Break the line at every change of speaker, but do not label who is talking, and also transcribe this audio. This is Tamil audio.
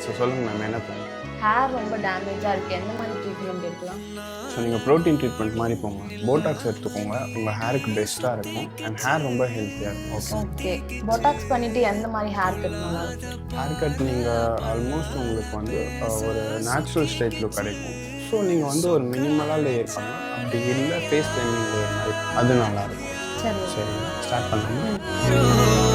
ஸோ சொல்லுங்கள் மேம் என்ன பண்ணணும்?
ஹேர் ரொம்ப டேமேஜாக இருக்குது, எந்த மாதிரி ட்ரீட்மெண்ட் எடுக்கலாம்?
ஸோ நீங்கள் ப்ரோட்டீன் ட்ரீட்மெண்ட் மாதிரி போங்க, போட்டாக்ஸ் எடுத்துக்கோங்க, உங்கள் ஹேருக்கு பெஸ்ட்டாக இருக்கும் அண்ட் ஹேர் ரொம்ப ஹெல்த்தியாக இருக்கும். ஓகே
ஓகே, போட்டாக்ஸ் பண்ணிவிட்டு எந்த மாதிரி ஹேர் கட் பண்ணலாம்?
ஹேர் கட் நீங்கள் ஆல்மோஸ்ட் உங்களுக்கு வந்து ஒரு நேச்சுரல் ஸ்ட்ரைட் லுக் கிடைக்கும். ஸோ நீங்கள் வந்து ஒரு மினிமலாக லேயர் பண்ணலாம், அப்படி இல்லை ஃபேஸ் ட்ரைனிங் லேயர் மாதிரி அது நல்லாயிருக்கும்.
சரி
சரிங்க, ஸ்டார்ட் பண்ணலாமா?